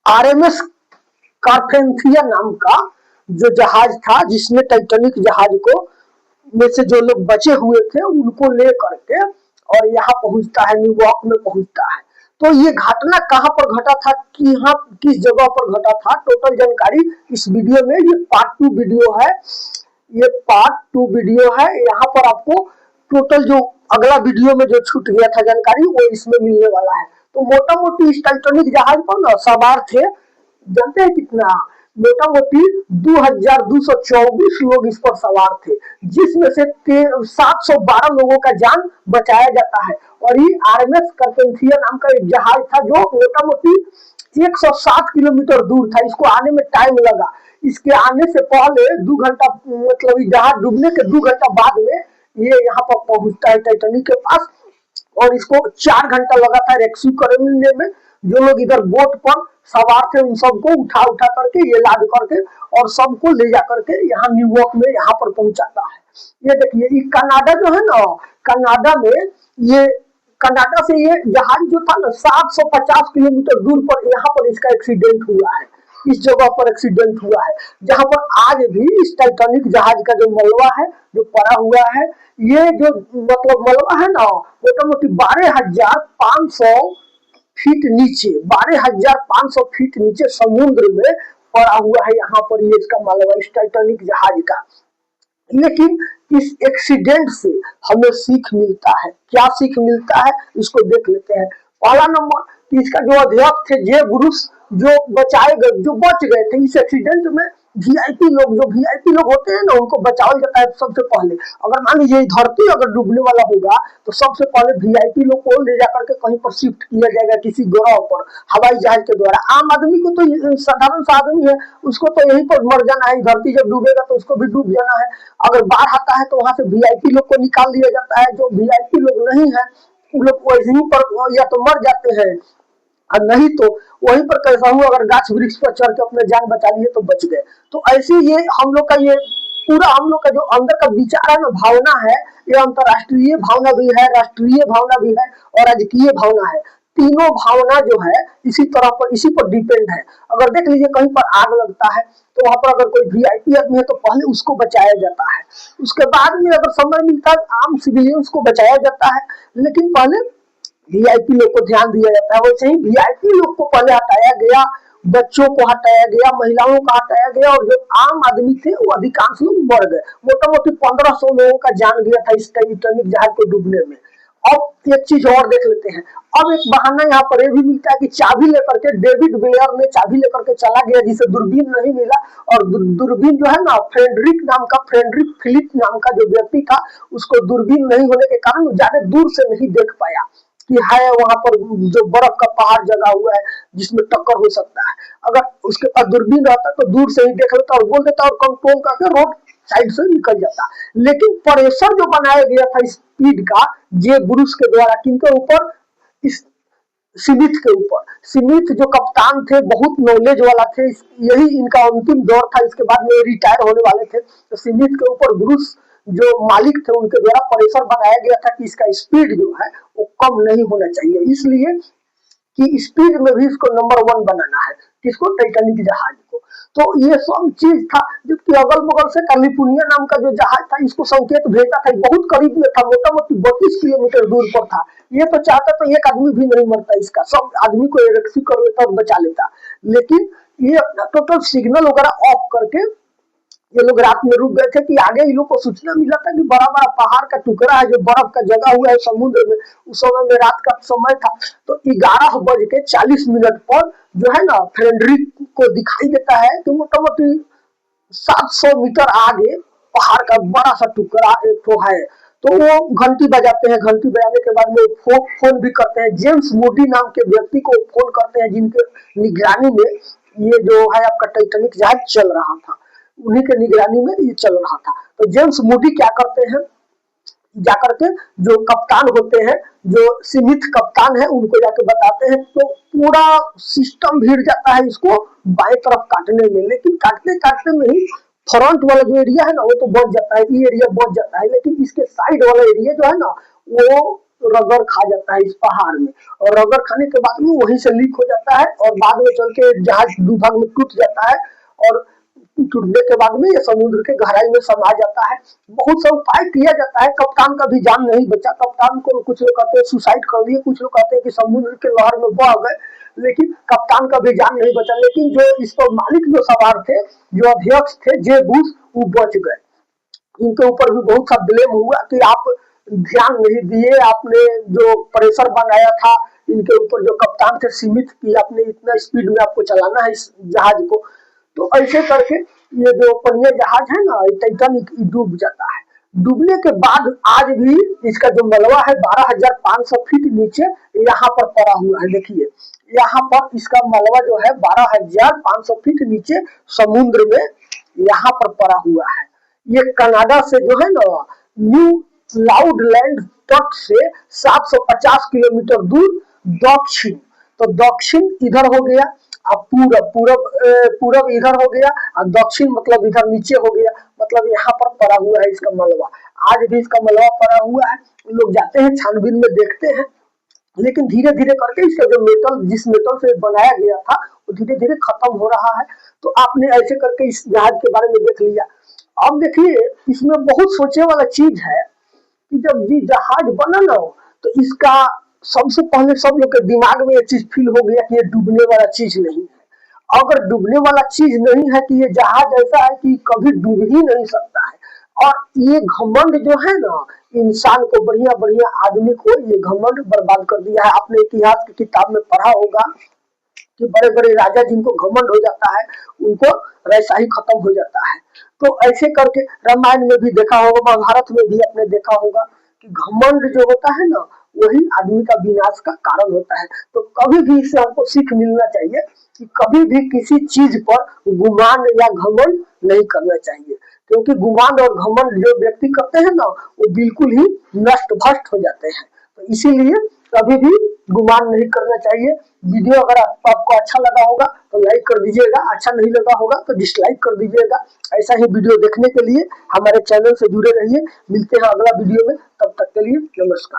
RMS कारपेंथिया नाम का जो जहाज था, जिसने टाइटैनिक जहाज को में से जो लोग बचे हुए थे उनको ले करके और यहाँ पहुंचता है, न्यूयॉर्क में पहुंचता है। तो ये घटना कहाँ पर घटा था, कि यहाँ किस जगह पर घटा था, टोटल जानकारी इस वीडियो में, ये पार्ट 2 वीडियो है, ये पार्ट 2 वीडियो है। यहाँ पर आपको टोटल जो अगला वीडियो में जो छूट गया था जानकारी वो इसमें मिलने वाला है। तो मोटा मोटी इस टाइटैनिक जहाज पर ना सवार थे, जानते हैं कितना, मोटा मोटी 2224 लोग इस पर सवार थे, जिसमें से 712 लोगों का जान बचाया जाता है। और ये आरएमएस कारपेंथिया नाम का एक जहाज था जो मोटा मोटी 107 किलोमीटर दूर था। इसको आने में टाइम लगा, इसके आने से पहले 2 घंटा, मतलब जहाज डूबने के 2 घंटा बाद में ये यहाँ पर पहुंचता है टाइटैनिक के पास। और इसको 4 घंटा लगा था रेस्क्यू करने में। जो लोग इधर बोट पर सवार थे उन सबको उठा करके, ये लाद करके और सबको ले जा करके यहाँ न्यूयॉर्क में यहाँ पर पहुंचाता है। ये देखिए, ये कनाडा जो है ना, कनाडा में ये, कनाडा से ये जहाज जो था ना 750 किलोमीटर दूर पर यहाँ पर इसका एक्सीडेंट हुआ है। इस जगह पर एक्सीडेंट हुआ है जहां पर आज भी इस टाइटैनिक जहाज का जो मलबा है जो पड़ा हुआ है, ये जो मतलब मलबा है ना, मोटा मोटी 12,500 फीट नीचे, 12,500 फीट नीचे समुद्र में पड़ा हुआ है। यहाँ पर ये इसका मलबा इस टाइटैनिक जहाज का। लेकिन इस एक्सीडेंट से हमें सीख मिलता है। क्या सीख मिलता है, इसको देख लेते हैं। पहला नंबर, इसका जो अध्यक्ष थे जे ब्रूस, जो बच गए थे इस एक्सीडेंट में, वीआईपी लोग, जो वीआईपी लोग होते हैं ना, उनको बचाया जाता है सबसे पहले। अगर मान लीजिए धरती अगर डूबने वाला होगा तो सबसे पहले वीआईपी लोग को ले जाकर के कहीं पर शिफ्ट किया जाएगा किसी ग्रह पर, हवाई जहाज के द्वारा। आम आदमी को तो, साधारण सा आदमी है, उसको तो यहीं पर मर जाना है, धरती जब डूबेगा तो उसको भी डूब जाना है। अगर बाढ़ आता है तो वहां से वीआईपी लोग को निकाल दिया जाता है। जो वीआईपी लोग नहीं है वो लोग वहीं पर या तो मर जाते हैं और नहीं तो वहीं पर कैसा हुआ, अगर गाछ वृक्ष पर चढ़ के अपने जान बचा लिए तो बच गए। तो ऐसे ये हम लोग का, ये पूरा हम लोग का जो अंदर का विचार है ना, भावना है, ये अंतरराष्ट्रीय भावना भी है, राष्ट्रीय भावना भी है और राजकीय भावना है। तीनों भावना जो है इसी तरह पर, इसी पर डिपेंड है। अगर देख लीजिए कहीं पर आग लगता है तो वहां पर अगर कोई वीआईपी आदमी है तो पहले उसको बचाया जाता है, उसके बाद में अगर समय मिलता है आम सिविलियंस को बचाया जाता है, लेकिन पहले वीआईपी लोग को ध्यान दिया जाता है। वैसे ही वीआईपी लोग को पहले हटाया गया, बच्चों को हटाया गया, महिलाओं को हटाया गया, और जो आम आदमी थे वो अधिकांश लोग मर गए। मोटा मोटी 1500 लोगों का जान गया था इस टाइटैनिक जहाज को डूबने में। अब एक चीज और देख लेते हैं। अब एक बहाना यहाँ पर ये भी मिलता है कि चाबी लेकर के डेविड ब्लेयर ने चाबी लेकर के चला गया, जिसे दूरबीन नहीं मिला। और दूरबीन जो है ना, फ्रेडरिक फिलिप नाम का जो व्यक्ति था, उसको दूरबीन नहीं होने के कारण ज्यादा दूर से नहीं देख पाया कि है वहां पर जो बर्फ का पहाड़ जगा हुआ है जिसमें टक्कर हो सकता है। अगर उसके पास दूरबीन रहता तो दूर से ही देख लेता और बोल देता और कंट्रोल करके रोड साइड से निकल जाता। लेकिन प्रेशर जो बनाया गया था स्पीड का जे ब्रूस के द्वारा, किनके ऊपर, इस स्मिथ के ऊपर। स्मिथ जो कप्तान थे, बहुत नॉलेज वाला थे, यही इनका अंतिम दौर था, इसके बाद में रिटायर होने वाले थे। तो स्मिथ के ऊपर ब्रूस जो मालिक थे उनके द्वारा प्रेशर बनाया गया था कि इसका स्पीड जो है वो कम नहीं होना चाहिए, इसलिए कि स्पीड में भी इसको नंबर 1 बनाना है, किसको, टाइटैनिक जहाज को। तो ये सब चीज था। जबकि अगल बगल से कैलिफोर्निया नाम का जो जहाज था, इसको संकेत भेजा था, बहुत करीब में था, मोटा मोटी 32 किलोमीटर दूर पर था। ये तो चाहता तो एक आदमी भी नहीं मरता, इसका सब आदमी को रेस्क्यू कर लेता और बचा लेता। लेकिन ये अपना टोटल सिग्नल वगैरह ऑफ करके ये लोग रात में रुक गए थे कि आगे इन लोग को सूचना मिला था कि बड़ा बड़ा पहाड़ का टुकड़ा है जो बर्फ का जगा हुआ है समुद्र में। उस समय में रात का समय था, तो 11:40 पर जो है ना, फ्रेडरिक को दिखाई देता है कि मोटा मोटी 700 मीटर आगे पहाड़ का बड़ा सा टुकड़ा एक तो है। तो वो घंटी बजाते हैं, घंटी बजाने के बाद में फोन भी करते हैं। जेम्स मूडी नाम के व्यक्ति को फोन करते हैं, जिनके निगरानी में ये जो है आपका टाइटैनिक जहाज चल रहा था, उन्हीं के निगरानी में ये चल रहा था। तो जेम्स मूडी क्या करते हैं, जाकर के जो कप्तान होते हैं, जो स्मिथ कप्तान है, उनको जाके बताते हैं। तो पूरा सिस्टम भिड़ जाता है इसको बाएं तरफ काटने में, लेकिन काटते काटते में ही फ्रंट वाला जो एरिया है ना वो तो बच जाता है, ये एरिया बच जाता है, लेकिन इसके साइड वाला एरिया जो है ना वो रबर खा जाता है इस पहाड़ में, और रबर खाने के बाद में वहीं से लीक हो जाता है और बाद में चल के जहाज दो भाग में टूट जाता है, और टूटने के बाद में ये समुद्र के गहराई में समा जाता है। बहुत सा उपाय किया जाता है, कप्तान का भी जान नहीं बचा। कप्तान को कुछ लोग कहते हैं सुसाइड कर दिए, कुछ लोग कहते हैं कि समुद्र के लहर में बह गए, लेकिन कप्तान का भी जान नहीं बचा। लेकिन जो इस पर मालिक जो सवार थे, जो अध्यक्ष थे जेबूस, वो बच गए। इनके ऊपर भी बहुत सा ब्लेम हुआ कि आप ध्यान नहीं दिए, आपने जो प्रेशर बनाया था इनके ऊपर, जो कप्तान थे सीमित, कि आपने इतना स्पीड में आपको चलाना है इस जहाज को। तो ऐसे करके ये जो पनिया जहाज है ना, टाइटैनिक, डूब जाता है। डूबने के बाद आज भी इसका जो मलबा है 12,500 फीट नीचे यहाँ पर पड़ा हुआ है। देखिए यहाँ पर इसका मलबा जो है 12,500 फीट नीचे समुद्र में यहाँ पर पड़ा हुआ है। ये कनाडा से जो है ना, न्यू लाउडलैंड तट से 750 किलोमीटर दूर दक्षिण, तो दक्षिण इधर हो गया, अब पूरब पूरब पूरब इधर हो गया, और दक्षिण मतलब इधर नीचे हो गया, मतलब यहाँ पर पड़ा हुआ है इसका मलबा। आज भी इसका मलबा पड़ा हुआ है, लोग जाते हैं छानबीन में देखते हैं, लेकिन धीरे धीरे करके इसका जो मेटल, जिस मेटल से बनाया गया था, वो धीरे धीरे खत्म हो रहा है। तो आपने ऐसे करके इस जहाज के बारे में देख लिया। अब देखिए इसमें बहुत सोचे वाला चीज है कि जब ये जहाज बना ना, तो इसका सबसे पहले सब लोग के दिमाग में ये चीज फील हो गया कि ये डूबने वाला चीज नहीं है। अगर डूबने वाला चीज नहीं है, कि ये जहाज ऐसा है कि कभी डूब ही नहीं सकता है। और ये घमंड जो है ना, इंसान को, बढ़िया बढ़िया आदमी को ये घमंड बर्बाद कर दिया है। आपने इतिहास की किताब में पढ़ा होगा कि बड़े बड़े राजा जिनको घमंड हो जाता है, उनको वैसा ही खत्म हो जाता है। तो ऐसे करके रामायण में भी देखा होगा, महाभारत में भी आपने देखा होगा कि घमंड जो होता है ना, वही आदमी का विनाश का कारण होता है। तो कभी भी इससे हमको सीख मिलना चाहिए कि कभी भी किसी चीज पर गुमान या घमंड नहीं करना चाहिए, क्योंकि गुमान और घमंड जो व्यक्ति करते हैं ना, वो बिल्कुल ही नष्ट भ्रष्ट हो जाते हैं। तो इसीलिए कभी भी गुमान नहीं करना चाहिए। वीडियो अगर आपको अच्छा लगा होगा तो लाइक कर दीजिएगा, अच्छा नहीं लगा होगा तो डिसलाइक कर दीजिएगा। ऐसा ही वीडियो देखने के लिए हमारे चैनल से जुड़े रहिए। मिलते हैं अगला वीडियो में, तब तक के लिए नमस्कार।